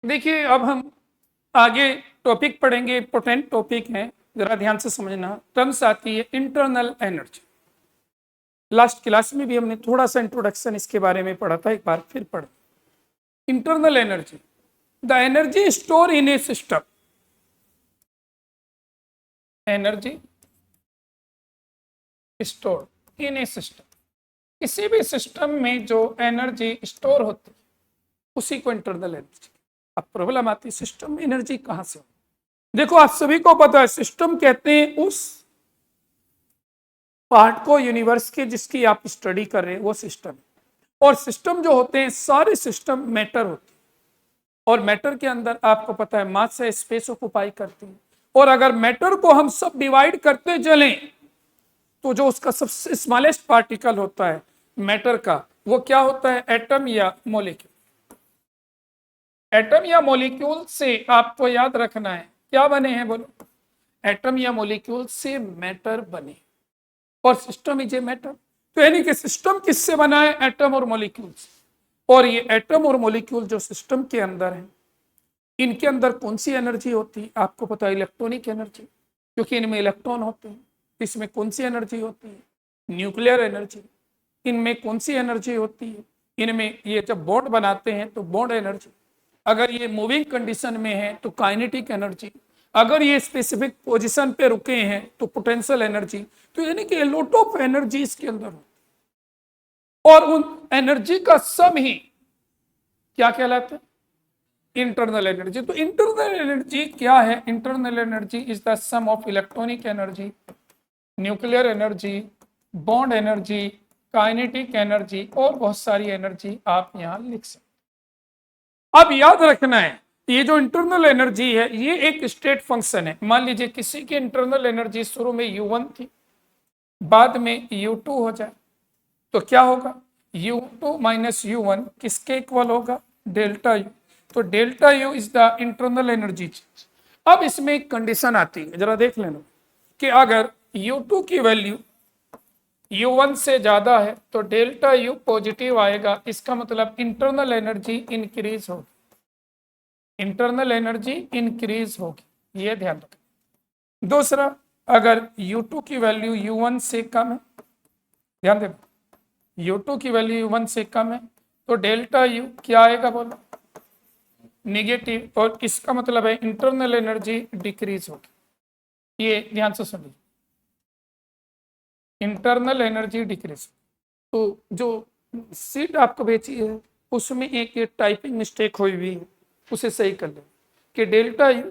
देखिए अब हम आगे टॉपिक पढ़ेंगे, इंपॉर्टेंट टॉपिक है, जरा ध्यान से समझना। टर्म्स आती है इंटरनल एनर्जी। लास्ट क्लास में भी हमने थोड़ा सा इंट्रोडक्शन इसके बारे में पढ़ा था, एक बार फिर पढ़। Internal energy, the energy store in A system. Energy store in A system, किसी भी सिस्टम में जो एनर्जी स्टोर होती है उसी को इंटरनल एनर्जी। अब प्रॉब्लम आती है सिस्टम में एनर्जी कहां से हो। देखो आप सभी को पता है सिस्टम कहते हैं उस पार्ट को यूनिवर्स के जिसकी आप स्टडी कर रहे हैं, वो सिस्टम। और सिस्टम जो होते हैं सारे सिस्टम मैटर होते हैं, और मैटर के अंदर आपको पता है मास से स्पेस ऑक्युपाई करती है। और अगर मैटर को हम सब डिवाइड करते चलें तो जो उसका सबसे स्मॉलेस्ट पार्टिकल होता है मैटर का, वो क्या होता है, एटम या मॉलिक्यूल। एटम या मॉलिक्यूल से आपको याद रखना है क्या बने हैं, बोलो। एटम या मॉलिक्यूल से मैटर बने, और सिस्टम इज ए मैटर। तो यानी कि सिस्टम किससे बना है, एटम और मॉलिक्यूल से। और ये एटम और मॉलिक्यूल जो सिस्टम के अंदर है, इनके अंदर कौन सी एनर्जी होती है, आपको पता है इलेक्ट्रॉनिक एनर्जी, क्योंकि इनमें इलेक्ट्रॉन होते हैं। इसमें कौन सी एनर्जी होती है, न्यूक्लियर एनर्जी। इनमें कौन सी एनर्जी होती है, इनमें ये जब बॉन्ड बनाते हैं तो बॉन्ड एनर्जी। अगर ये मूविंग कंडीशन में है तो काइनेटिक एनर्जी। अगर ये स्पेसिफिक पोजीशन पे रुके हैं तो पोटेंशियल एनर्जी। तो यानी कि लॉट ऑफ एनर्जी इसके अंदर हो, और उन एनर्जी का सम ही क्या कहलाता है, इंटरनल एनर्जी। तो इंटरनल एनर्जी क्या है, internal energy is the sum of electronic energy, nuclear energy, bond energy, kinetic energy, और बहुत सारी एनर्जी आप यहां लिख सकते। अब याद रखना है ये जो इंटरनल एनर्जी है ये एक स्टेट फंक्शन है। मान लीजिए किसी की इंटरनल एनर्जी शुरू में U1 थी, बाद में U2 हो जाए तो क्या होगा, U2 माइनस U1 किसके इक्वल होगा, डेल्टा U। तो delta U is the internal energy change. अब इसमें एक कंडीशन आती है, जरा देख लेना कि अगर U2 की वैल्यू U1 से ज्यादा है तो डेल्टा U पॉजिटिव आएगा। इसका मतलब इंटरनल एनर्जी इंक्रीज होगी, इंटरनल एनर्जी इंक्रीज होगी, ये ध्यान रखें। दूसरा, अगर U2 की वैल्यू U1 से कम है, ध्यान देना, U2 की वैल्यू U1 से कम है तो डेल्टा U क्या आएगा, बोलो, निगेटिव। और इसका मतलब है इंटरनल एनर्जी डिक्रीज होगी, ये ध्यान से सुनिए, इंटरनल एनर्जी डिक्रीज। तो जो सीट आपको भेजी है उसमें एक टाइपिंग मिस्टेक हुई हुई है, उसे सही कर ले कि डेल्टा U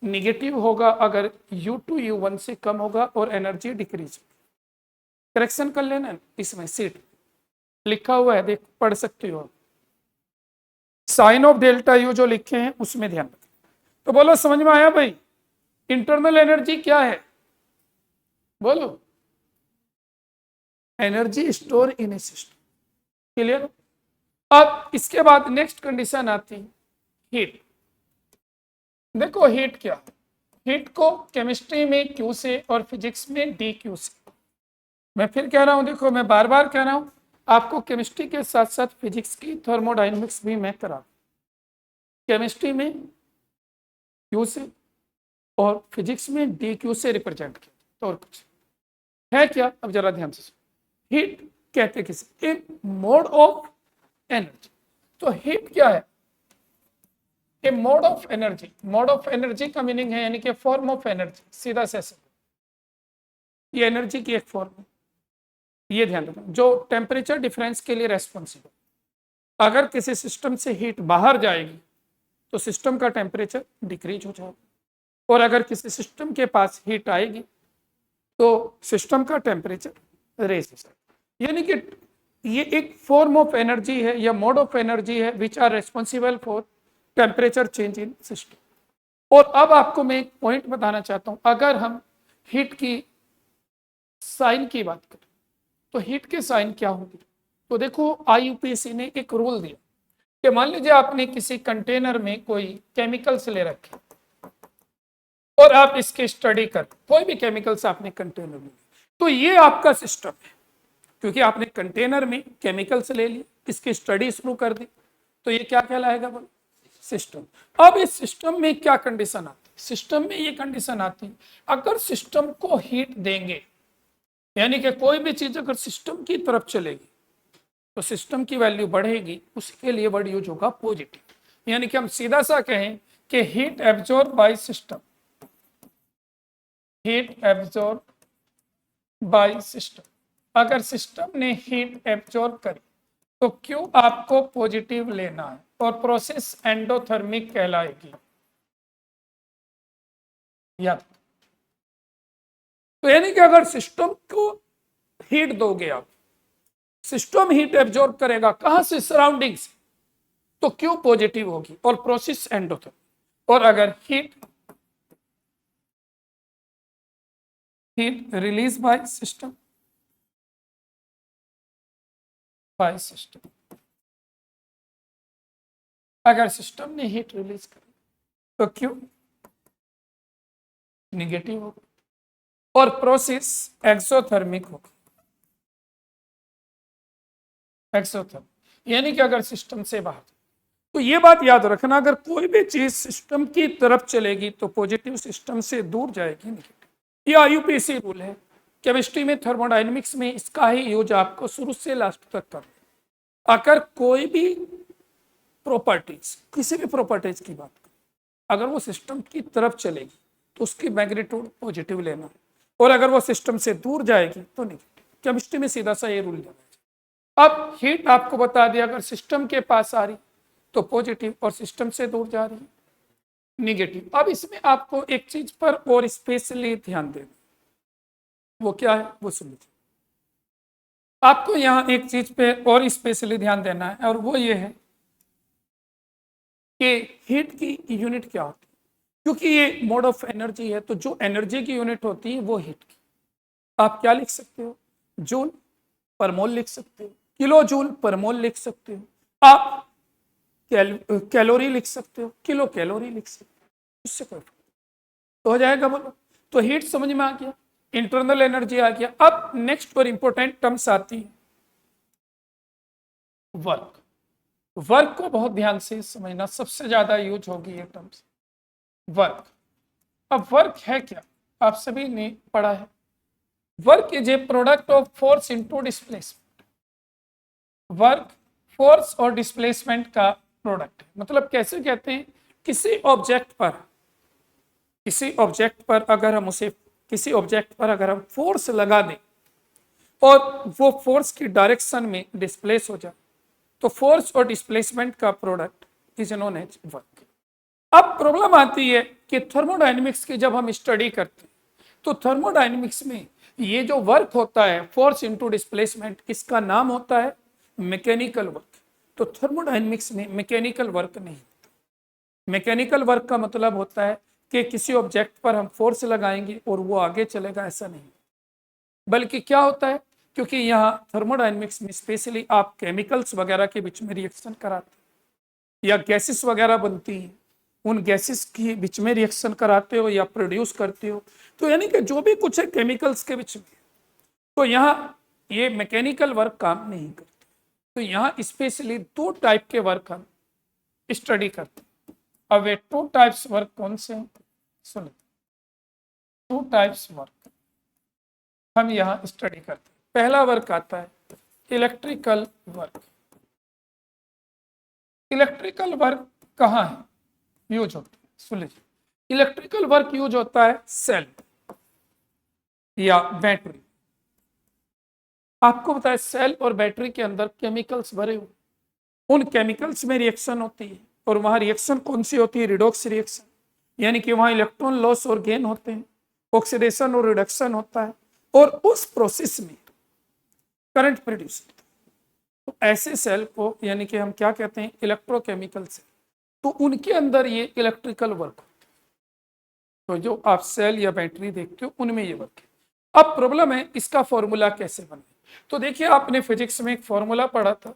निगेटिव होगा अगर U2 U1 से कम होगा और एनर्जी डिक्रीज। करेक्शन कर लेना, इसमें सीट लिखा हुआ है, देख पढ़ सकते हो। साइन ऑफ डेल्टा U जो लिखे हैं उसमें ध्यान रखें। तो बोलो समझ में आया भाई, इंटरनल एनर्जी क्या है, बोलो, energy store in A system. Clear. अब इसके बाद नेक्स्ट कंडीशन आती है हीट। देखो हीट क्या है, हीट को केमिस्ट्री में Q से और फिजिक्स में DQ से। मैं फिर कह रहा हूं, देखो मैं बार बार कह रहा हूं, आपको केमिस्ट्री के साथ साथ फिजिक्स की थर्मोडायनेमिक्स भी मैं करा। केमिस्ट्री में Q से और फिजिक्स में DQ से रिप्रेजेंट किया, तो और कुछ है क्या, अब जरा ध्यान से। हीट कहते किसे, एक मोड ऑफ एनर्जी। तो हीट क्या है, a mode of energy. Mode of energy का मीनिंग है यानी कि फॉर्म ऑफ एनर्जी, सीधा से ये एनर्जी की एक फॉर्म है, ये ध्यान रखना, जो टेम्परेचर डिफरेंस के लिए रेस्पॉन्सिबल। अगर किसी सिस्टम से हीट बाहर जाएगी तो सिस्टम का टेम्परेचर डिक्रीज हो जाएगा, और अगर किसी सिस्टम के पास हीट आएगी तो सिस्टम का टेम्परेचर रेज हो जाएगा। यानी कि ये एक फॉर्म ऑफ एनर्जी है या मोड ऑफ एनर्जी है which are responsible for temperature change in system. और अब आपको मैं एक पॉइंट बताना चाहता हूं, अगर हम हीट की साइन की बात करें तो हीट के साइन क्या होंगे। तो देखो IUPAC ने एक रूल दिया कि मान लीजिए आपने किसी कंटेनर में कोई केमिकल्स ले रखे और आप इसकी स्टडी कर, कोई भी केमिकल्स आपने कंटेनर में, तो ये आपका सिस्टम है, क्योंकि आपने कंटेनर में केमिकल्स ले लिए, इसकी स्टडी शुरू कर दी, तो ये क्या कहलाएगा, बोलो, सिस्टम। अब इस सिस्टम में क्या कंडीशन आती है? सिस्टम में ये कंडीशन आती है, अगर सिस्टम को हीट देंगे, यानी कि कोई भी चीज अगर सिस्टम की तरफ चलेगी तो सिस्टम की वैल्यू बढ़ेगी, उसके लिए वर्ड यूज होगा पॉजिटिव। यानी कि हम सीधा सा कहें कि heat absorb by system, heat absorb by system. अगर सिस्टम ने हीट एब्जॉर्ब करी तो क्यों आपको पॉजिटिव लेना है, और प्रोसेस एंडोथर्मिक कहलाएगी। याद, तो यानी कि अगर सिस्टम को हीट दोगे आप, सिस्टम हीट एब्जॉर्ब करेगा कहां से? सराउंडिंग से, तो क्यों पॉजिटिव होगी, और प्रोसेस एंडोथर्मिक। और अगर heat release by system, by system, अगर सिस्टम ने हीट रिलीज करी तो क्यों? निगेटिव होगा, और प्रोसेस एक्सोथर्मिक होगा, एक्सोथर्मिक, यानी कि अगर सिस्टम से बाहर। तो ये बात याद रखना, अगर कोई भी चीज सिस्टम की तरफ चलेगी तो पॉजिटिव, सिस्टम से दूर जाएगी निगेटिव। ये आईयूपीएसी रूल है केमिस्ट्री में, थर्मोडायनेमिक्स में, इसका ही यूज आपको शुरू से लास्ट तक करना। अगर कोई भी प्रॉपर्टीज, किसी भी प्रॉपर्टीज की बात करें, अगर वो सिस्टम की तरफ चलेगी तो उसकी मैग्नीट्यूड पॉजिटिव लेना, और अगर वो सिस्टम से दूर जाएगी तो नेगेटिव। केमिस्ट्री में सीधा सा ये रूल लेना। अब हीट आपको बता दिया, अगर सिस्टम के पास आ रही तो पॉजिटिव, और सिस्टम से दूर जा रही निगेटिव। अब इसमें आपको एक चीज पर और स्पेशली ध्यान देना, वो क्या है वो सुन लीजिए। आपको यहाँ एक चीज पे और स्पेशली ध्यान देना है, और वो ये है कि हीट की यूनिट क्या होती है। क्योंकि ये मोड ऑफ एनर्जी है, तो जो एनर्जी की यूनिट होती है वो हीट की। आप क्या लिख सकते हो? जूल पर मोल लिख सकते हो, किलो जूल पर मोल लिख सकते हो, आप कैलोरी लिख सकते हो, किलो कैलोरी लिख सकते हो, उससे कोई तो हो जाएगा। बोलो, तो हीट समझ में आ गया, इंटरनल एनर्जी आ गया। अब नेक्स्ट और इंपॉर्टेंट टर्म्स आती है वर्क। वर्क को बहुत ध्यान से समझना, सबसे ज्यादा यूज होगी ये टर्म्स, वर्क। अब वर्क है क्या, आप सभी ने पढ़ा है। Work is a product of force into displacement. Work force और डिस्प्लेसमेंट का प्रोडक्ट है। मतलब कैसे कहते हैं, किसी ऑब्जेक्ट पर अगर हम उसे, किसी ऑब्जेक्ट पर अगर हम फोर्स लगा दें और वो फोर्स की डायरेक्शन में डिस्प्लेस हो जाए, तो फोर्स और डिस्प्लेसमेंट का product is known as work. अब प्रॉब्लम आती है कि थर्मोडायनेमिक्स की जब हम स्टडी करते हैं, तो थर्मोडायनेमिक्स में ये जो वर्क होता है, फोर्स इनटू डिस्प्लेसमेंट, इसका नाम होता है मैकेनिकल वर्क। तो थर्मोडायनेमिक्स में मैकेनिकल वर्क नहीं होता। मैकेनिकल वर्क का मतलब होता है कि किसी ऑब्जेक्ट पर हम फोर्स लगाएंगे और वो आगे चलेगा, ऐसा नहीं। बल्कि क्या होता है, क्योंकि यहाँ थर्मोडायनेमिक्स में स्पेशली आप केमिकल्स वगैरह के बीच में रिएक्शन कराते हो, या गैसेस वगैरह बनती हैं, उन गैसेस के बीच में रिएक्शन कराते हो या प्रोड्यूस करते हो, तो यानी कि जो भी कुछ है केमिकल्स के बीच में, तो यहाँ ये मैकेनिकल वर्क काम नहीं करते। तो यहाँ स्पेशली दो टाइप के वर्क हम स्टडी करते हैं। अब ये टू टाइप्स वर्क कौन से हैं सुनिए। टू टाइप्स वर्क हम यहाँ स्टडी करते हैं। पहला वर्क आता है इलेक्ट्रिकल वर्क। इलेक्ट्रिकल वर्क कहाँ है यूज होता है, सुन लीजिए। इलेक्ट्रिकल वर्क यूज होता है सेल या बैटरी। आपको पता है सेल और बैटरी के अंदर केमिकल्स भरे हुए, उन केमिकल्स में रिएक्शन होती है, और वहां रिएक्शन कौन सी होती है? रिडॉक्स रिएक्शन, यानी कि वहां इलेक्ट्रॉन लॉस और गेन होते हैं, ऑक्सीडेशन और रिडक्शन होता है, और उस प्रोसेस में करंट प्रोड्यूस होता है। तो ऐसे सेल को यानी कि हम क्या कहते हैं? Electrochemical cell. तो उनके अंदर ये इलेक्ट्रिकल वर्क होता है। तो जो आप सेल या बैटरी देखते हो उनमें ये वर्क है। अब प्रॉब्लम है इसका फॉर्मूला कैसे बने। तो देखिए, आपने फिजिक्स में एक फॉर्मूला पढ़ा था,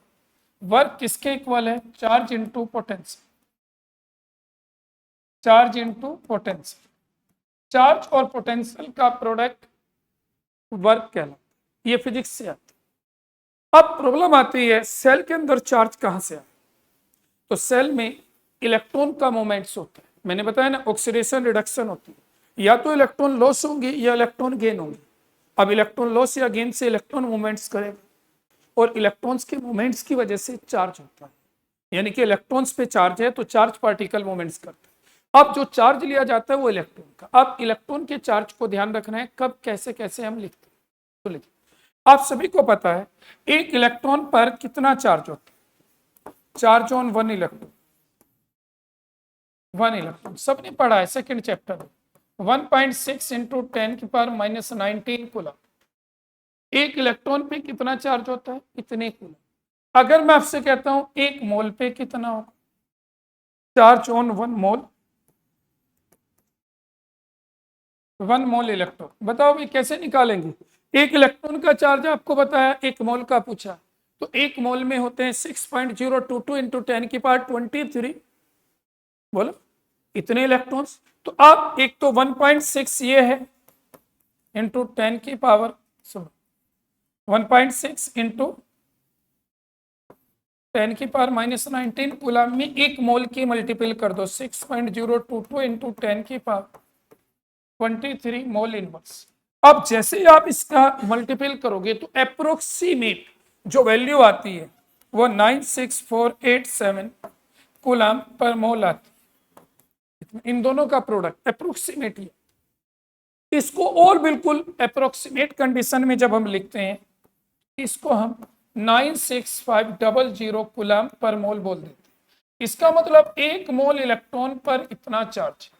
वर्क किसके इक्वल है? Charge into potential, charge into potential. Charge और पोटेंशियल का प्रोडक्ट वर्क कहलाता है, ये फिजिक्स से आता है। अब प्रॉब्लम आती है सेल के अंदर चार्ज कहां से आए? तो सेल में इलेक्ट्रॉन का मोमेंट्स होता है, मैंने बताया ना ऑक्सीडेशन रिडक्शन होती है, या तो इलेक्ट्रॉन लॉस होंगे या इलेक्ट्रॉन गेन होंगे। अब इलेक्ट्रॉन लॉस या गेन से इलेक्ट्रॉन मूवमेंट्स करेगा, और इलेक्ट्रॉन्स के मूवमेंट्स की वजह से चार्ज होता है, यानी कि इलेक्ट्रॉन्स पे चार्ज है तो चार्ज पार्टिकल मूवमेंट्स करता है। अब जो चार्ज लिया जाता है वो इलेक्ट्रॉन का। अब इलेक्ट्रॉन के चार्ज को ध्यान रखना है, कब कैसे कैसे हम लिखते हैं तो लिखते। आप सभी को पता है एक इलेक्ट्रॉन पर कितना चार्ज होता है, charge on one electron, one electron सबने पढ़ा है सेकंड चैप्टर में, 1.6 इंटू 10⁻⁹ कूलम। एक इलेक्ट्रॉन पे कितना चार्ज होता है, इतने कूलम। अगर मैं आपसे कहता हूं एक मोल पे कितना होगा, charge on one mole, one mole electron, बताओ भाई कैसे निकालेंगे। एक इलेक्ट्रॉन का चार्ज आपको बताया, एक मोल का पूछा, तो एक मोल में होते हैं 6.022 इंटू 10⁻23, बोलो इतने इलेक्ट्रॉन्स। तो आप एक तो 1.6 ये है इंटू 1.6 इंटू 10⁻⁻⁹ कूलम में एक मोल की मल्टीपल कर दो, 6.022 इंटू 10⁻23 मोल इनवर्स। अब जैसे ही आप इसका मल्टीपल करोगे तो अप्रोक्सीमेट जो वैल्यू आती है वो 96487 कूलम पर मोल आती है। इन दोनों का प्रोडक्ट अप्रोक्सीमेट ही। इसको और बिल्कुल अप्रोक्सीमेट कंडीशन में जब हम लिखते हैं, इसको हम 96500 कूलम पर मोल बोल देते हैं। इसका मतलब एक मोल इलेक्ट्रॉन पर इतना चार्ज,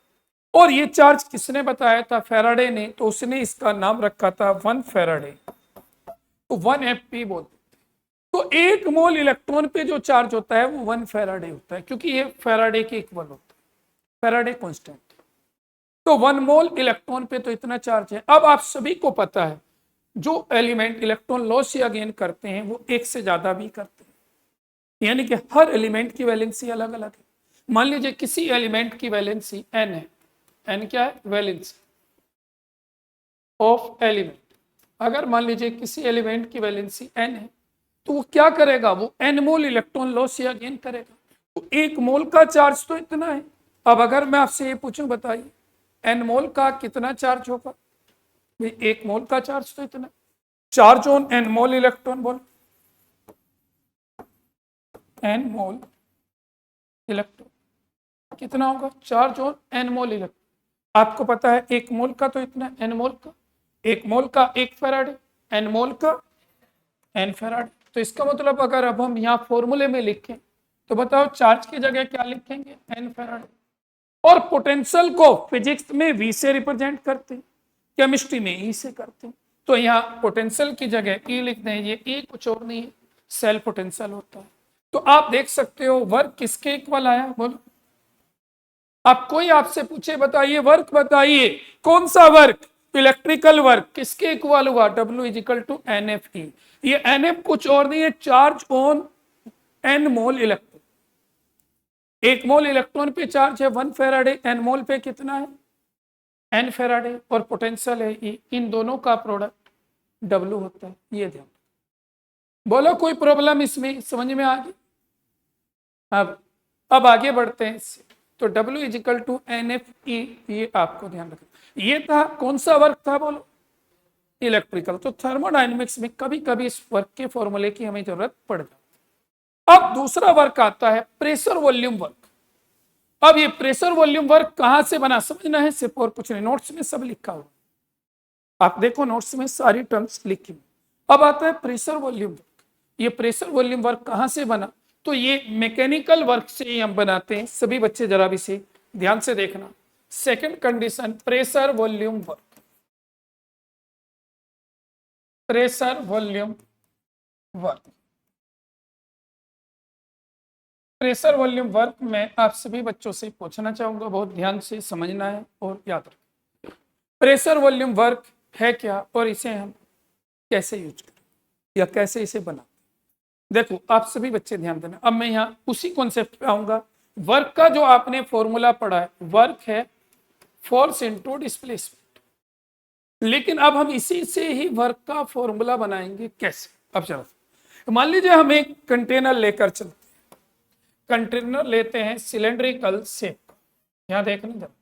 और ये चार्ज किसने बताया था, फैराडे ने, तो उसने इसका नाम रखा था 1 फैराडे, तो 1 FP बोलते। तो एक मोल इलेक्ट्रॉन पे जो चार्ज होता है वो 1 फैराडे होता है, क्योंकि ये फैराडे के इक्वल होता है, फैराडे कांस्टेंट। तो 1 मोल इलेक्ट्रॉन पे तो इतना चार्ज है। अब आप सभी को पता है जो एलिमेंट इलेक्ट्रॉन लॉस या गेन करते हैं वो एक से ज्यादा भी करते हैं, यानी कि हर एलिमेंट की वैलेंसी अलग अलग है। मान लीजिए किसी एलिमेंट की वैलेंसी n है, n क्या है, वैलेंसी ऑफ एलिमेंट। अगर मान लीजिए किसी एलिमेंट की वैलेंसी n है तो वो क्या करेगा, वो n मोल इलेक्ट्रॉन लॉस या गेन करेगा। तो एक मोल का चार्ज तो इतना है। अब अगर मैं आपसे ये पूछूं, बताइए n मोल का कितना चार्ज होगा, एक मोल का चार्ज तो इतना, charge on n mole electron, बोल n मोल इलेक्ट्रॉन कितना होगा, charge on n mole electron. आपको पता है एक मोल का तो इतना, n मोल का, एक मोल का 1 फैराडे, n मोल का n फैराडे। तो इसका मतलब अगर अब हम यहाँ फॉर्मूले में लिखें तो बताओ चार्ज की जगह क्या लिखेंगे, n फैराडे। और पोटेंशियल को फिजिक्स में v से रिप्रेजेंट करते हैं, केमिस्ट्री में ई से करते हैं, तो यहाँ पोटेंशियल की जगह ई लिख दें। ये ई कुछ और नहीं है, सेल पोटेंशियल होता है। तो आप देख सकते हो वर्क किसके इक्वल आया, बोलो। अब कोई आपसे पूछे बताइए वर्क बताइए, कौन सा वर्क, इलेक्ट्रिकल वर्क किसके इक्वल हुआ, W = NFE। ये NF कुछ और नहीं है, charge on n mole electron. एक मोल इलेक्ट्रॉन पे चार्ज है 1 फैराडे, n मोल पे कितना है, n फैराडे, और पोटेंशियल है E। इन दोनों का प्रोडक्ट W होता है, ये ध्यान। बोलो कोई प्रॉब्लम इसमें, समझ में आ गई। अब आगे बढ़ते हैं इससे। तो W = NFE, ये आपको ध्यान रखना। ये था कौन सा वर्क था, बोलो, इलेक्ट्रिकल। तो थर्मोडायनेमिक्स में कभी कभी इस वर्क के फॉर्मूले की हमें जरूरत पड़ जाती है। अब दूसरा वर्क आता है प्रेशर वॉल्यूम वर्क। अब ये प्रेशर वॉल्यूम वर्क कहां से बना, समझना है, सिर्फ और कुछ नहीं, नोट्स में सब लिखा हुआ, आप देखो नोट्स में सारी टर्म्स लिखी हुई। अब आता है प्रेशर वॉल्यूम वर्क। ये प्रेशर वॉल्यूम वर्क कहां से बना, तो ये मैकेनिकल वर्क से ही हम बनाते हैं। सभी बच्चे जरा भी से ध्यान से देखना। Second condition, pressure volume work, pressure volume work. Pressure volume work में आप सभी बच्चों से पूछना चाहूंगा, बहुत ध्यान से समझना है और याद रखना। प्रेशर वॉल्यूम वर्क है क्या और इसे हम कैसे यूज करें या कैसे इसे बनाते। देखो आप सभी बच्चे ध्यान देना। अब मैं यहाँ उसी कॉन्सेप्ट पे आऊंगा। वर्क का जो आपने फॉर्मूला पढ़ा है, वर्क है फोर्स इनटू डिस्प्लेसमेंट, लेकिन अब हम इसी से ही वर्क का फॉर्मूला बनाएंगे। कैसे, अब चलो मान लीजिए हम एक कंटेनर लेकर चलते, कंटेनर लेते हैं सिलेंड्रिकल शेप का, यहां देखना जरा,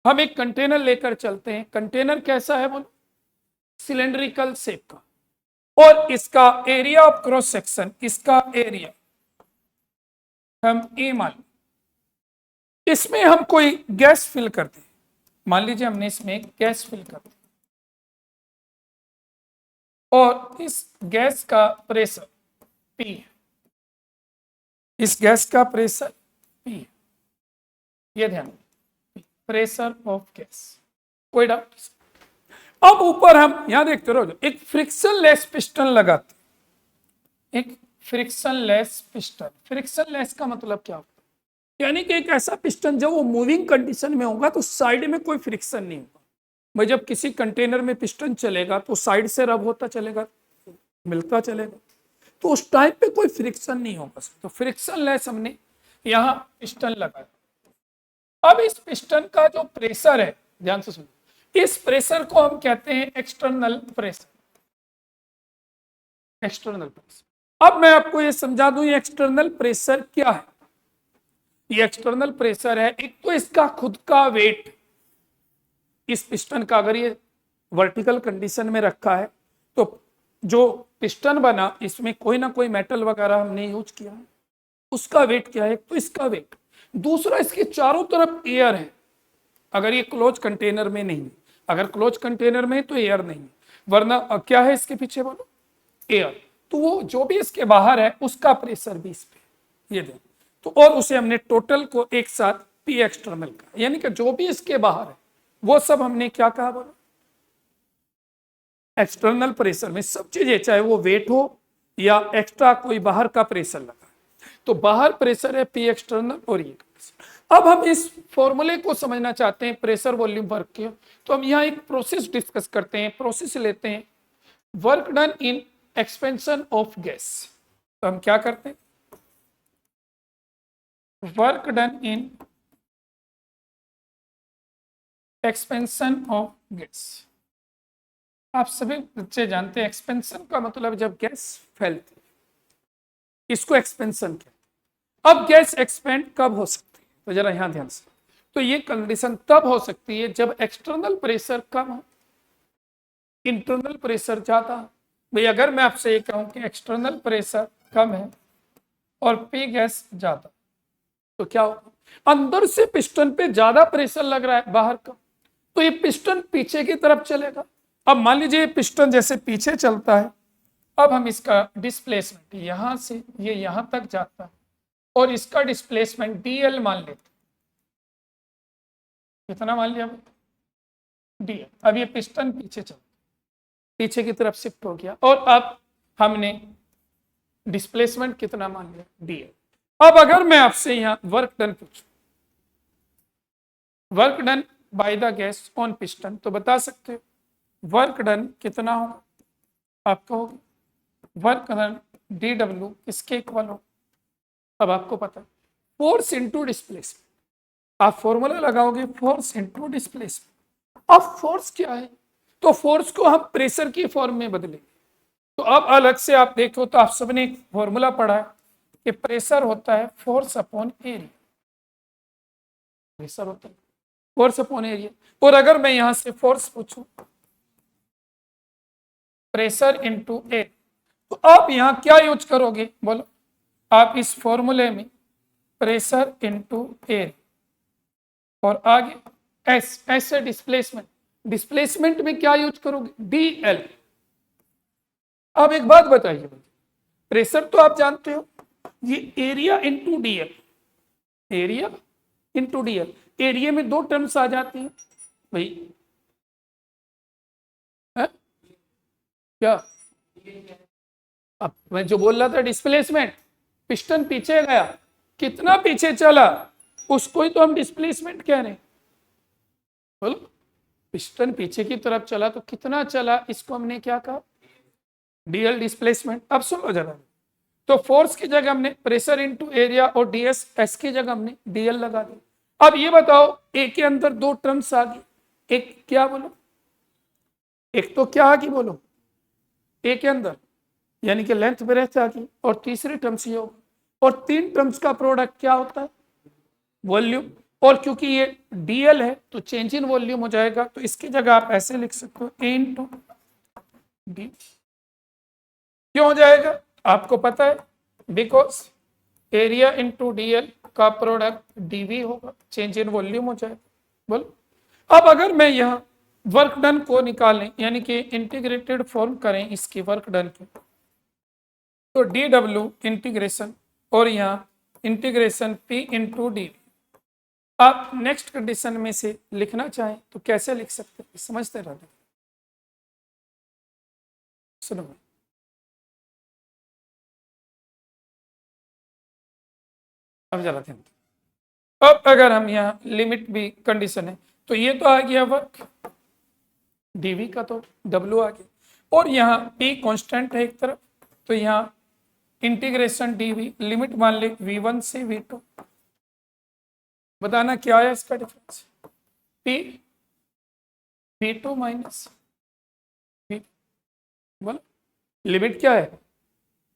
हम एक कंटेनर लेकर चलते हैं, कंटेनर कैसा है बोलो, सिलेंड्रिकल शेप का, और इसका एरिया ऑफ क्रॉस सेक्शन, इसका एरिया हम ए मान लो, इसमें हम कोई गैस फिल करते हैं, मान लीजिए हमने इसमें गैस फिल कर दी, और इस गैस का प्रेशर P है, इस गैस का प्रेशर P है, ये ध्यान, प्रेशर ऑफ गैस, कोई डाउट। अब ऊपर हम यहां देखते रहो, एक फ्रिक्शन लेस पिस्टन लगाते, एक friction less piston, friction less का मतलब क्या होता है, यानी कि एक ऐसा पिस्टन जब वो मूविंग कंडीशन में होगा तो साइड में कोई फ्रिक्शन नहीं होगा। भाई जब किसी कंटेनर में पिस्टन चलेगा तो साइड से रब होता चलेगा, मिलता चलेगा, तो उस टाइप पे कोई फ्रिक्शन नहीं होगा, तो फ्रिक्शन लेस हमने यहां पिस्टन लगाया। अब इस पिस्टन का जो प्रेशर है, ध्यान से सुनो, इस प्रेशर को हम कहते हैं एक्सटर्नल प्रेशर, एक्सटर्नल प्रेशर। अब मैं आपको ये समझा दूं ये एक्सटर्नल प्रेशर क्या है। ये एक्सटर्नल प्रेशर है, एक तो इसका खुद का वेट, इस पिस्टन का अगर ये वर्टिकल कंडीशन में रखा है तो जो पिस्टन बना इसमें कोई ना कोई मेटल वगैरह हमने यूज किया है, उसका वेट क्या है, एक तो इसका वेट, दूसरा इसके चारों तरफ एयर है, अगर ये क्लोज कंटेनर में नहीं, अगर क्लोज कंटेनर में है तो एयर नहीं, वरना क्या है इसके पीछे बोलो, एयर, तो वो जो भी इसके बाहर है उसका प्रेशर भी इस पे, ये देखो, तो और उसे हमने टोटल को एक साथ पी एक्सटर्नल का, यानी कि जो भी इसके बाहर है वो सब हमने क्या कहा बोलो, एक्सटर्नल प्रेशर में सब चीजें, चाहे वो वेट हो या एक्स्ट्रा कोई बाहर का प्रेशर लगा, तो बाहर प्रेशर है पी एक्सटर्नल और ये। अब हम इस फॉर्मूले को समझना चाहते हैं प्रेशर वॉल्यूम वर्क के, तो हम यहाँ एक प्रोसेस डिस्कस करते हैं, प्रोसेस लेते हैं, work done in expansion of gas, तो हम क्या करते हैं, work done in expansion of gas. आप सभी बच्चे जानते हैं एक्सपेंशन का मतलब जब गैस फैलती है, इसको एक्सपेंशन कहते हैं। अब गैस एक्सपेंड कब हो सकती है, तो जरा यहां ध्यान से, तो ये कंडीशन तब हो सकती है जब एक्सटर्नल प्रेशर कम हो, इंटरनल प्रेशर ज्यादा। भाई अगर मैं आपसे ये कहूं कि एक्सटर्नल प्रेशर कम है और पी गैस ज्यादा, तो क्या होगा, अंदर से पिस्टन पे ज्यादा प्रेशर लग रहा है बाहर का, तो ये पिस्टन पीछे की तरफ चलेगा। अब मान लीजिए पिस्टन जैसे पीछे चलता है, अब हम इसका डिस्प्लेसमेंट यहां से ये यहां तक जाता है और इसका डिस्प्लेसमेंट डीएल मान लेते, कितना मान लिया डीएल। अब ये पिस्टन पीछे चलता, पीछे की तरफ शिफ्ट हो गया, और अब हमने डिस्प्लेसमेंट कितना मान लिया डीएल। अब अगर मैं आपसे यहां वर्क डन पूछूं, work done by the gas on piston, तो बता सकते हो वर्क डन कितना होगा, आपका होगा वर्क डन डी डब्ल्यू किसके इक्वल हो, अब आपको पता है फोर्स इंटू डिस्प्लेसमेंट, आप फॉर्मूला लगाओगे फोर्स इंटू डिस्प्लेसमेंट। अब फोर्स क्या है, तो फोर्स को हम प्रेशर की फॉर्म में बदलेंगे, तो अब अलग से आप देखो तो आप सबने एक फॉर्मूला पढ़ा है कि प्रेशर होता है फोर्स अपॉन एरिया, प्रेशर होता है फोर्स अपॉन एरिया। और अगर मैं यहां से फोर्स पूछूं प्रेशर इंटू ए, तो आप यहां क्या यूज करोगे बोलो, आप इस फॉर्मूले में प्रेशर इंटू एरिया और आगे एस, एस से डिस्प्लेसमेंट, डिस्प्लेसमेंट में क्या यूज करोगे डीएल। अब एक बात बताइए, प्रेशर तो आप जानते हो, ये area into DL, area into DL, area में दो टर्म्स आ जाती हैं भाई, है? क्या अब मैं जो बोल रहा था डिस्प्लेसमेंट, पिस्टन पीछे गया, कितना पीछे चला उसको ही तो हम डिस्प्लेसमेंट कह रहे हैं, बोलो पिस्टन पीछे की तरफ चला तो कितना चला, इसको हमने क्या कहा डीएल डिस्प्लेसमेंट। अब सुनो जरा, तो फोर्स की जगह हमने प्रेशर इनटू एरिया और डीएस, एस की जगह हमने डीएल लगा दिया। अब ये बताओ ए के अंदर दो टर्म्स आ गई, एक क्या बोलो, एक तो क्या आ गई बोलो ए के अंदर, यानी कि लेंथ ब्रेथ आ गई, और तीसरी टर्म्स ये होगी, और तीन टर्म्स का प्रोडक्ट क्या होता है? वॉल्यूम। और क्योंकि ये डीएल है तो चेंज इन वॉल्यूम हो जाएगा, तो इसकी जगह आप ऐसे लिख सकते हो ए इंटू डी। क्यों हो जाएगा? आपको पता है, बिकॉज एरिया इंटू डीएल का प्रोडक्ट डीवी होगा, चेंज इन वॉल्यूम हो जाएगा। बोलो। अब अगर मैं यह वर्क डन को निकालें, यानी कि इंटीग्रेटेड फॉर्म करें इसकी वर्क डन की, तो डी डब्ल्यू इंटीग्रेशन और यहाँ इंटीग्रेशन पी इंटू डी। आप नेक्स्ट कंडीशन में से लिखना चाहें तो कैसे लिख सकते हैं, समझते रहते। सुनो, अब जरा ध्यान। अब अगर हम यहाँ लिमिट भी कंडीशन है, तो ये तो आ गया वर्क डीवी का, तो डब्ल्यू आ गया, और यहाँ पी कांस्टेंट है एक तरफ, तो यहाँ इंटीग्रेशन डीवी लिमिट मान ले v1 से v2। बताना क्या है इसका difference, P v2 minus v। बोलो लिमिट क्या है,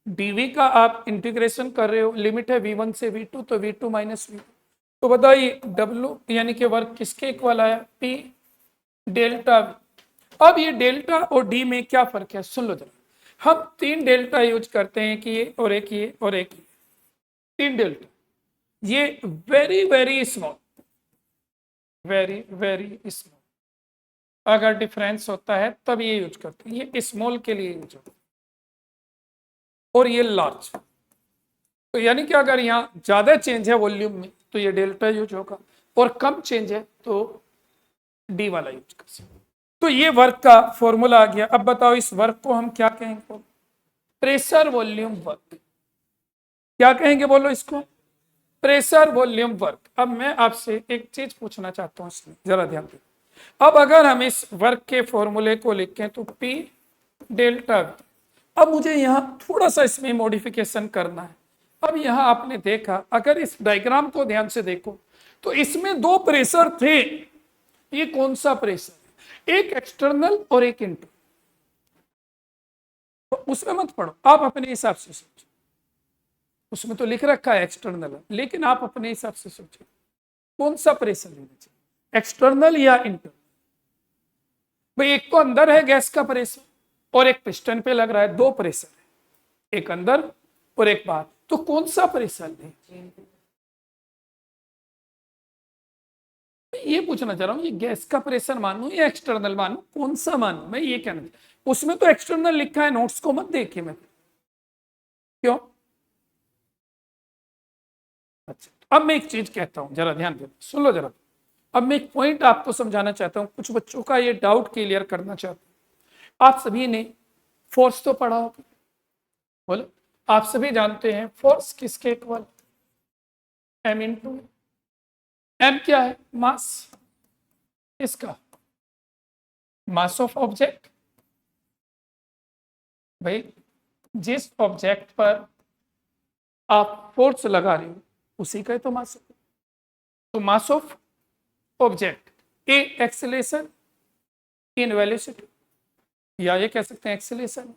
डीवी का आप इंटीग्रेशन कर रहे हो, लिमिट है v1 से v2, तो v2 माइनस v। तो बताइए डब्ल्यू यानी कि वर्क किसके इक्वल आया, पी डेल्टा v। अब ये डेल्टा और डी में क्या फर्क है, सुन लो जरा। हम तीन डेल्टा यूज करते हैं कि ये और एक ये और एक ये, तीन डेल्टा, ये very very small, very very small अगर डिफरेंस होता है तब ये यूज करते हैं, ये स्मॉल के लिए यूज होता है, और ये लार्ज। तो यानी कि अगर यहाँ ज्यादा चेंज है वॉल्यूम में तो ये डेल्टा यूज होगा, और कम चेंज है तो डी वाला यूज कर सकते। तो ये वर्क का फॉर्मूला आ गया। अब बताओ इस वर्क को हम क्या कहेंगे, प्रेशर वॉल्यूम वर्क। क्या कहेंगे बोलो इसको, प्रेशर वॉल्यूम वर्क। अब मैं आपसे एक चीज पूछना चाहता हूं, इसमें जरा ध्यान दें। अब अगर हम इस वर्क के फॉर्मूले को लिखें तो पी डेल्टा वी। अब मुझे यहां थोड़ा सा इसमें मॉडिफिकेशन करना है। अब यहां आपने देखा, अगर इस डायग्राम को ध्यान से देखो तो इसमें दो प्रेशर थे। ये कौन सा प्रेशर, एक एक्सटर्नल और एक इंटरनल। तो उसमें मत पढ़ो, आप अपने हिसाब से सोचो। उसमें तो लिख रखा है एक्सटर्नल, लेकिन आप अपने हिसाब से सोचो कौन सा प्रेशर लेना चाहिए, एक्सटर्नल या इंटरनल। भाई एक तो अंदर है गैस का प्रेशर और एक पिस्टन पे लग रहा है, दो प्रेशर है, एक अंदर और एक बाहर। तो कौन सा प्रेशर लें, ये पूछना चाह रहा हूं। ये गैस का प्रेशर मानूं या एक्सटर्नल मानूं, कौन सा मानूं, मैं ये कहना। उसमें तो एक्सटर्नल लिखा है, नोट्स को मत देखिए मैं, क्यों। अच्छा अब मैं एक चीज कहता हूं, जरा ध्यान दो, सुन लो जरा। अब मैं एक पॉइंट आपको समझाना चाहता हूं, कुछ बच्चों का ये डाउट क्लियर करना चाहता हूं। आप सभी ने फोर्स तो पढ़ा होगा, बोलो। आप सभी जानते हैं फोर्स किसके इक्वल, एम इंटू एम क्या है, मास। इसका मास ऑफ ऑब्जेक्ट। भाई जिस ऑब्जेक्ट पर आप फोर्स लगा रहे हो उसी का ही तो मास। तो mass of object, A acceleration in velocity, या ये कह सकते हैं acceleration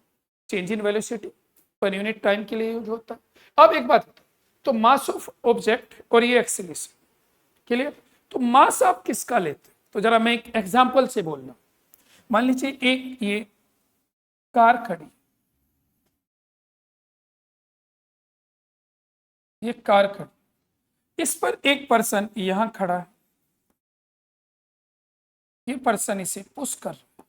change in velocity per unit time के लिए यूज होता है। अब एक बात, तो मास ऑफ ऑब्जेक्ट और ये एक्सेलेरेशन, क्लियर। तो मास आप किसका लेते, तो जरा मैं एक एग्जांपल से बोलना। मान लीजिए एक ये कार खड़ी, ये कार खड़ी, इस पर एक पर्सन यहां खड़ा है, ये पर्सन इसे पुश कर रहा है।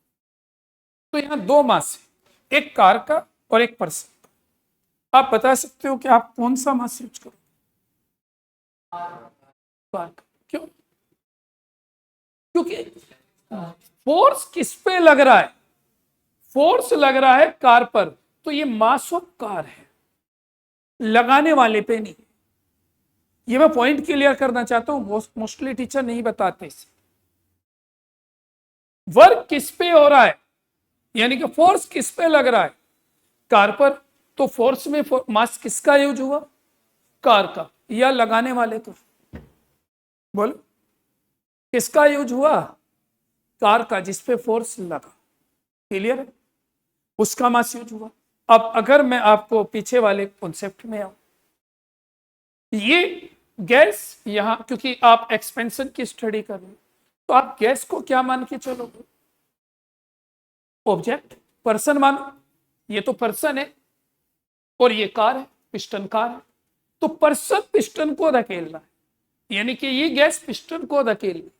तो यहां दो मास है, एक कार का और एक पर्सन का। आप बता सकते हो कि आप कौन सा मास यूज करो, कार का। क्यों, क्योंकि फोर्स किस पे लग रहा है, फोर्स लग रहा है कार पर, तो ये मास ऑफ कार है, लगाने वाले पे नहीं। ये मैं पॉइंट क्लियर करना चाहता हूं, मोस्टली टीचर नहीं बताते इसे। वर्क किस पे हो रहा है, यानी कि फोर्स किस पे लग रहा है, कार पर। तो फोर्स में मास किसका यूज हुआ, कार का, या लगाने वाले का, बोलो किसका यूज हुआ, कार का, जिस पे फोर्स लगा, क्लियर है, उसका मास यूज हुआ। अब अगर मैं आपको पीछे वाले कॉन्सेप्ट में आऊं, ये गैस यहां, क्योंकि आप एक्सपेंशन की स्टडी कर रहे हो, तो आप गैस को क्या मान के चलोगे? ऑब्जेक्ट, पर्सन मानो। ये तो पर्सन है और ये कार है, पिस्टन कार है। तो पर्सन पिस्टन को धकेल रहा है, यानी कि ये गैस पिस्टन को धकेल रही।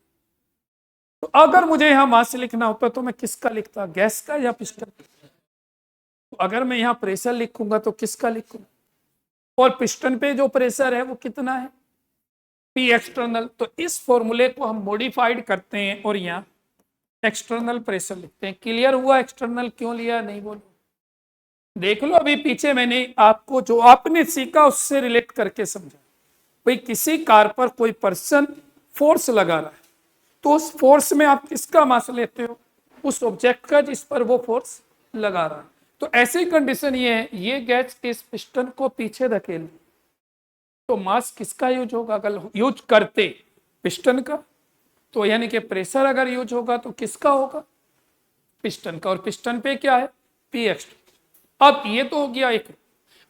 तो अगर मुझे यहां मास लिखना होता तो मैं किसका लिखता, गैस का या पिस्टन? तो अगर मैं यहां प्रेशर लिखूंगा तो किसका लिखूंगा? और पिस्टन पे जो प्रेशर है वो कितना है? P external. तो इस फॉर्मूले को हम मॉडिफाइड करते हैं और यहाँ एक्सटर्नल प्रेशर लिखते हैं। क्लियर हुआ एक्सटर्नल क्यों लिया? नहीं बोलो, देख लो अभी पीछे मैंने आपको जो आपने सीखा उससे रिलेट करके समझा। भाई किसी कार पर कोई पर्सन फोर्स लगा रहा है, तो उस फोर्स में आप किसका मास लेते हो? उस ऑब्जेक्ट का जिस पर वो फोर्स लगा रहा है। तो ऐसी कंडीशन ये है, ये गैस इस पिस्टन को पीछे धकेल, तो मास किसका यूज होगा? अगर यूज करते पिस्टन का, तो यानी कि प्रेशर अगर यूज होगा तो किसका होगा? पिस्टन का। और पिस्टन पे क्या है? P external. अब ये तो हो गया एक।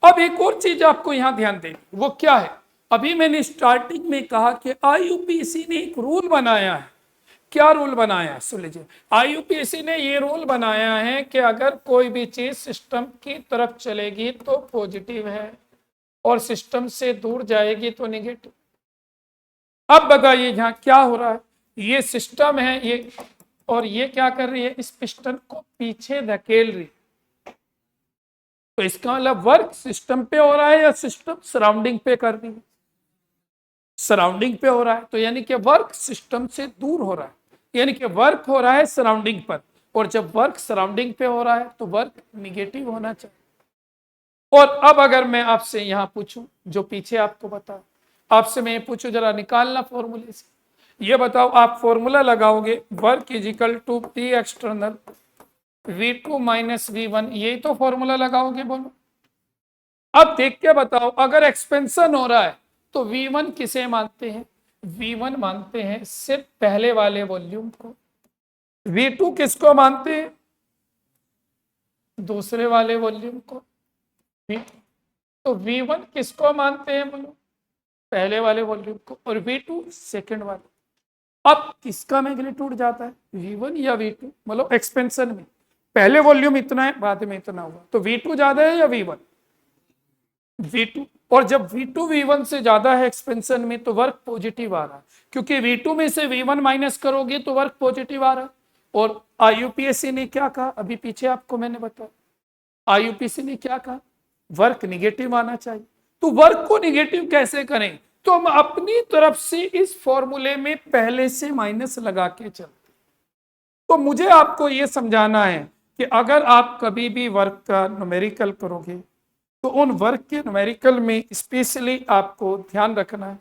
अब एक और चीज आपको यहां ध्यान देनी, वो क्या है? अभी मैंने स्टार्टिंग में कहा कि आईयूपीएसी ने एक रूल बनाया है। क्या रूल बनाया है? सुन लीजिए। आईयूपीएसी ने ये रूल बनाया है कि अगर कोई भी चीज सिस्टम की तरफ चलेगी तो पॉजिटिव है और सिस्टम से दूर जाएगी तो नेगेटिव। अब बताइए यहां क्या हो रहा है? ये सिस्टम है ये, और ये क्या कर रही है? इस पिस्टन को पीछे धकेल रही। तो इसका मतलब वर्क सिस्टम पे हो रहा है या सिस्टम सराउंडिंग पे कर रही है? सराउंडिंग पे हो रहा है। तो यानी कि वर्क सिस्टम से दूर हो रहा है, यानी कि वर्क हो रहा है सराउंडिंग पर। और जब वर्क सराउंडिंग पे हो रहा है तो वर्क निगेटिव होना चाहिए। और अब अगर मैं आपसे यहां पूछूं, जो पीछे आपको बता, आपसे मैं पूछूं जरा निकालना फॉर्मूले से, ये बताओ आप फॉर्मूला लगाओगे work is equal to P external V2 minus V1, यही तो फॉर्मूला लगाओगे, बोलो। अब देख के बताओ, अगर एक्सपेंशन हो रहा है तो V1 किसे मानते हैं? V1 मानते हैं सिर्फ पहले वाले वॉल्यूम को। V2 किसको मानते हैं? दूसरे वाले वॉल्यूम को। तो V1 किसको मानते हैं बोलो? पहले वाले वॉल्यूम को। और V2 सेकंड वाले। अब किसका मैग्नीट्यूड जाता है? V1 या V2? मतलब एक्सपेंशन में पहले वॉल्यूम इतना है, बाद में इतना हुआ, तो V2 ज्यादा है या V1? V2। और जब V2 V1 से ज्यादा है एक्सपेंशन में तो वर्क पॉजिटिव आ रहा है, क्योंकि V2 में से V1 माइनस करोगे तो वर्क पॉजिटिव आ रहा है। और आईयूपीएसी ने क्या कहा? अभी पीछे आपको मैंने बताया, आईयूपीएसी ने क्या कहा? वर्क निगेटिव आना चाहिए। तो वर्क को निगेटिव कैसे करें? तो हम अपनी तरफ से इस फॉर्मूले में पहले से माइनस लगा के चलते। तो मुझे आपको यह समझाना है कि अगर आप कभी भी वर्क का न्यूमेरिकल करोगे तो उन वर्क के न्यूमेरिकल में स्पेशली आपको ध्यान रखना है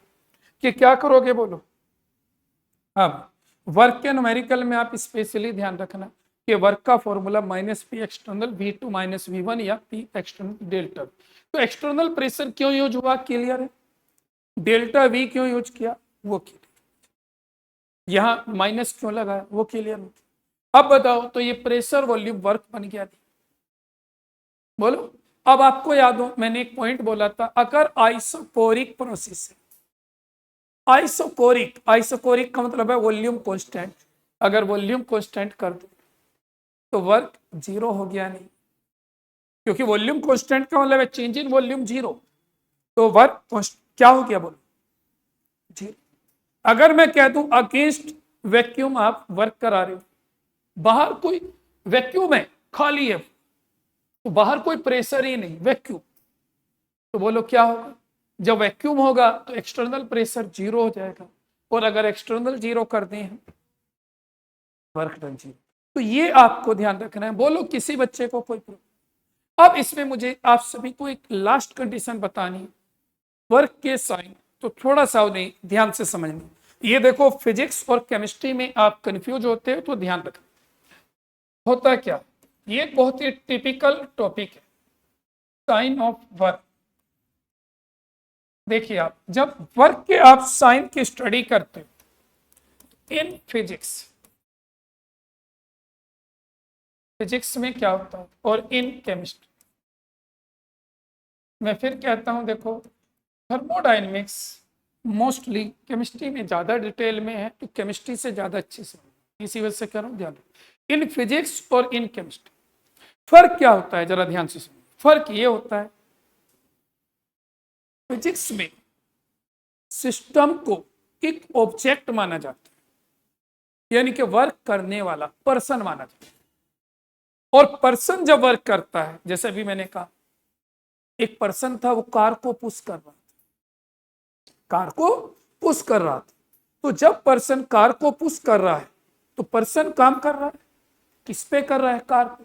कि क्या करोगे, बोलो। अब वर्क के न्यूमेरिकल में आप स्पेशली ध्यान रखना कि वर्क का formula minus P external V2 minus V1 या पी एक्सटर्नल डेल्टा। तो एक्सटर्नल प्रेशर क्यों यूज हुआ? क्लियर है। डेल्टा V क्यों यूज किया? वो क्लियर। यहां माइनस क्यों लगाया? वो क्लियर। अब बताओ, तो ये प्रेशर वॉल्यूम वर्क बन गया नहीं? बोलो। अब आपको याद हो मैंने एक पॉइंट बोला था, अगर आइसोकोरिक प्रोसेस है, आइसोकोरिक, आइसोकोरिक का मतलब है वॉल्यूम कांस्टेंट, अगर वॉल्यूम कांस्टेंट कर दो तो वर्क जीरो हो गया नहीं, क्योंकि वॉल्यूम कांस्टेंट का मतलब है चेंज इन वॉल्यूम जीरो, तो वर्क क्या हो गया, बोलो, जीरो। अगर मैं कह दूं अगेंस्ट वैक्यूम आप वर्क करा रहे हो, बाहर कोई वैक्यूम है, खाली है, तो बाहर कोई प्रेशर ही नहीं, वैक्यूम, तो बोलो क्या होगा? जब वैक्यूम होगा तो एक्सटर्नल प्रेशर जीरो हो जाएगा, और अगर एक्सटर्नल जीरो कर दें वर्क डन जीरो। तो ये आपको ध्यान रखना है। बोलो किसी बच्चे को कोई प्रॉब्लम? अब इसमें मुझे आप सभी को एक लास्ट कंडीशन बतानी है, वर्क के साइन, तो थोड़ा सा उन्हें ध्यान से समझना। ये देखो फिजिक्स और केमिस्ट्री में आप कंफ्यूज होते हो तो ध्यान रखना। होता क्या, ये बहुत ही टिपिकल टॉपिक है, साइन ऑफ वर्क। देखिए आप जब वर्क के आप साइन की स्टडी करते हो इन फिजिक्स, फिजिक्स में क्या होता है, और इन केमिस्ट्री, मैं फिर कहता हूं देखो, थर्मोडायनेमिक्स मोस्टली केमिस्ट्री में ज्यादा डिटेल में है, तो केमिस्ट्री से ज्यादा अच्छे से इसी वजह से करूँ ध्यान। इन फिजिक्स और इन केमिस्ट्री फर्क क्या होता है, जरा ध्यान से सुनो। फर्क ये होता है, फिजिक्स में सिस्टम को एक ऑब्जेक्ट माना जाता है, यानी कि वर्क करने वाला पर्सन माना जाता है। और पर्सन जब वर्क करता है, जैसे अभी मैंने कहा एक पर्सन था, वो कार को पुश कर रहा था, कार को पुश कर रहा था। तो जब पर्सन कार को पुश कर रहा है, तो पर्सन काम कर रहा है, किस पे कर रहा है, कार पे।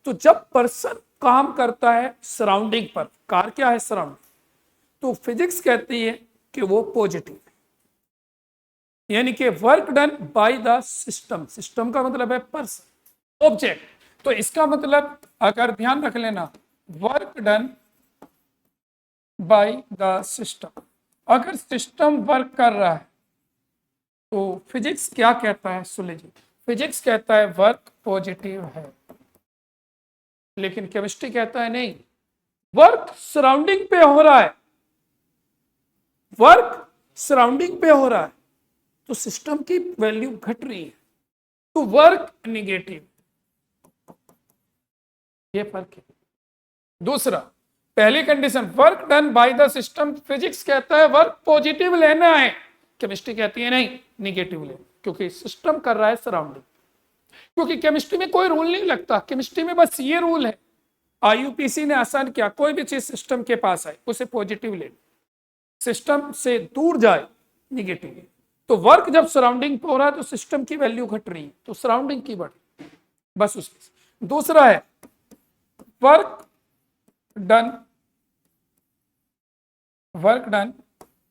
तो जब पर्सन काम करता है सराउंडिंग पर, कार क्या है, सराउंडिंग, तो फिजिक्स कहती है कि वो पॉजिटिव है, यानी कि work done by the system. System का मतलब है पर्सन, ऑब्जेक्ट। तो इसका मतलब अगर ध्यान रख लेना, work done by the system, अगर सिस्टम वर्क कर रहा है तो फिजिक्स क्या कहता है, सुन लीजिए, फिजिक्स कहता है वर्क पॉजिटिव है। लेकिन केमिस्ट्री कहता है नहीं, वर्क सराउंडिंग पे हो रहा है, वर्क सराउंडिंग पे हो रहा है, तो सिस्टम की वैल्यू घट रही है, तो वर्क निगेटिव। ये फर्क है। दूसरा, पहली condition work done by the system, physics कहता है वर्क पॉजिटिव लेना है, केमिस्ट्री कहती है नहीं, निगेटिव लेना, क्योंकि सिस्टम कर रहा है सराउंडिंग। क्योंकि केमिस्ट्री में कोई रूल नहीं लगता, केमिस्ट्री में बस ये रूल है, आईयूपीसी ने आसान किया, कोई भी चीज सिस्टम के पास आए उसे पॉजिटिव ले, सिस्टम से दूर जाए निगेटिव। तो वर्क जब सराउंडिंग पे हो रहा है तो सिस्टम की वैल्यू घट रही है, तो सराउंडिंग की बढ़, बस उसके। दूसरा है work done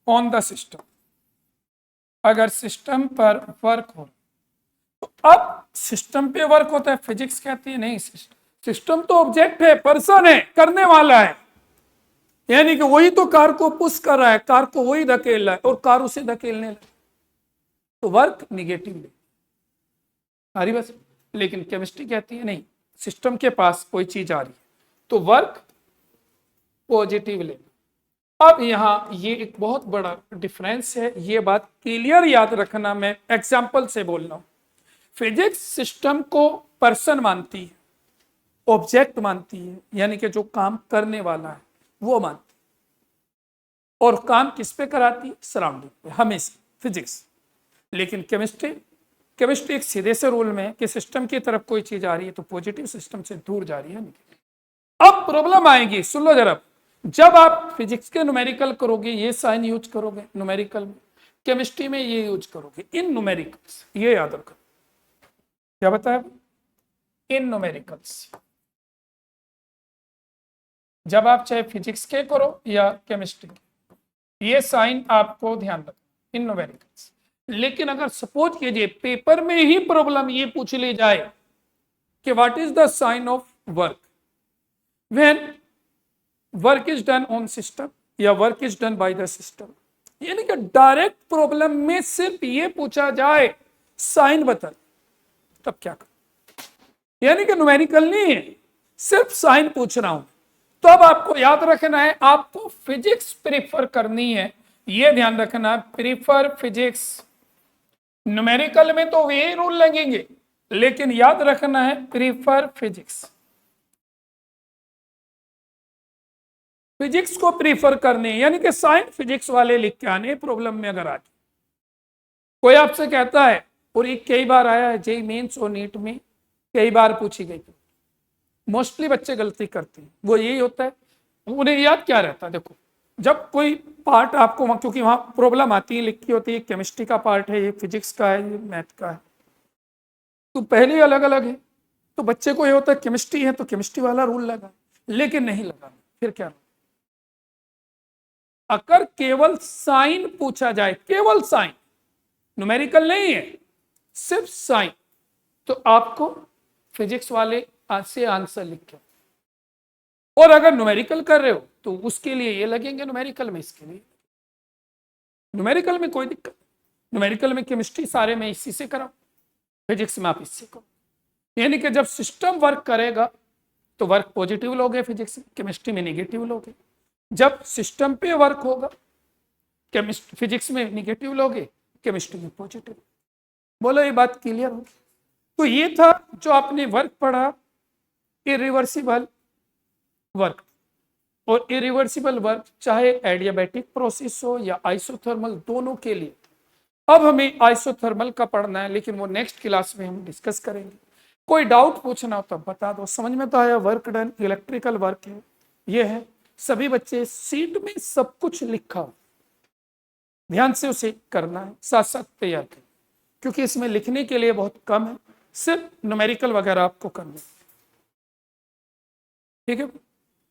on the system, अगर सिस्टम पर वर्क हो तो अब सिस्टम पे वर्क होता है, फिजिक्स कहती है नहीं, सिस्टम तो ऑब्जेक्ट है, पर्सन है, करने वाला है, यानी कि वही तो कार को पुश कर रहा है, कार को वही धकेल रहा है और कार उसे धकेलने लगे, तो वर्क निगेटिव ले सारी बस। लेकिन केमिस्ट्री कहती है नहीं, सिस्टम के पास कोई चीज आ रही है तो वर्क पॉजिटिव ले। अब यहां ये एक बहुत बड़ा डिफरेंस है, ये बात क्लियर याद रखना, मैं एग्जांपल से बोल रहा हूं। फिजिक्स सिस्टम को पर्सन मानती है, ऑब्जेक्ट मानती है, यानी कि जो काम करने वाला है वो मानती है, और काम किस पे कराती है, सराउंडिंग पे हमेशा, फिजिक्स। लेकिन केमिस्ट्री एक सीधे से रूल में है कि सिस्टम की तरफ कोई चीज आ रही है तो पॉजिटिव, सिस्टम से दूर जा रही है। अब प्रॉब्लम आएगी, सुन लो जरा, जब आप फिजिक्स के न्यूमेरिकल करोगे ये साइन यूज करोगे न्यूमेरिकल में, केमिस्ट्री में ये यूज करोगे इन न्यूमेरिकल्स, ये याद रखो। क्या बताया, इन न्यूमेरिकल्स। जब आप चाहे फिजिक्स के करो या केमिस्ट्री के, ये साइन आपको ध्यान रखना, इन न्यूमेरिकल्स। लेकिन अगर सपोज कीजिए पेपर में ही प्रॉब्लम ये पूछ ली जाए कि what is the sign of work when work is done on system या work is done by the system, यानी कि डायरेक्ट प्रॉब्लम में सिर्फ ये पूछा जाए साइन बता, तब क्या कर, यानी कि न्यूमेरिकल नहीं है, सिर्फ साइन पूछ रहा हूं, तो अब आपको याद रखना है, आपको फिजिक्स प्रीफर करनी है, ये ध्यान रखना, प्रीफर फिजिक्स। न्यूमेरिकल में तो वे रूल लगेंगे, लेकिन याद रखना है प्रीफर फिजिक्स, फिजिक्स को प्रीफर करने, यानी कि साइन फिजिक्स वाले लिख के आने प्रॉब्लम में। अगर आज कोई आपसे कहता है, और ये कई बार आया है जेई मेंस और नीट में, कई बार पूछी गई, मोस्टली बच्चे गलती करते हैं, वो यही होता है, उन्हें याद क्या रहता है, देखो जब कोई पार्ट आपको, क्योंकि वहां प्रॉब्लम आती है लिखी होती है, केमिस्ट्री का पार्ट है, ये फिजिक्स का है, ये मैथ का है, तो पहले अलग अलग है, तो बच्चे को ये होता है केमिस्ट्री है तो केमिस्ट्री वाला रूल लगा, लेकिन नहीं लगा, फिर क्या, अगर केवल साइन पूछा जाए, केवल साइन, न्यूमेरिकल नहीं है, सिर्फ साइन, तो आपको फिजिक्स वाले से आंसर लिख के, और अगर न्यूमेरिकल कर रहे हो तो उसके लिए ये लगेंगे न्यूमेरिकल में, इसके लिए न्यूमेरिकल में कोई दिक्कत, न्यूमेरिकल में केमिस्ट्री सारे में इसी से कराओ, फिजिक्स में आप इससे करो, यानी कि जब सिस्टम वर्क करेगा तो वर्क पॉजिटिव लोगे फिजिक्स में, केमिस्ट्री में नेगेटिव लोगे, जब सिस्टम पे वर्क होगा केमिस्ट्री फिजिक्स में निगेटिव लोगे, केमिस्ट्री में पॉजिटिव। बोलो ये बात क्लियर होगी। तो ये था जो आपने वर्क पढ़ा, इरिवर्सिबल वर्क। और इरिवर्सिबल वर्क चाहे एडियाबैटिक प्रोसेस हो या आइसोथर्मल, दोनों के लिए। अब हमें आइसोथर्मल का पढ़ना है, लेकिन वो नेक्स्ट क्लास में हम डिस्कस करेंगे। कोई डाउट पूछना हो तो बता दो। समझ में तो आया? वर्क डन, इलेक्ट्रिकल वर्क है, ये है। सभी बच्चे सीट में सब कुछ लिखा हो, ध्यान से उसे करना है, साथ साथ तैयार करें, क्योंकि इसमें लिखने के लिए बहुत कम है, सिर्फ न्यूमेरिकल वगैरह आपको करना है। ठीक है,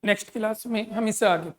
नेक्स्ट क्लास में हम इससे आगे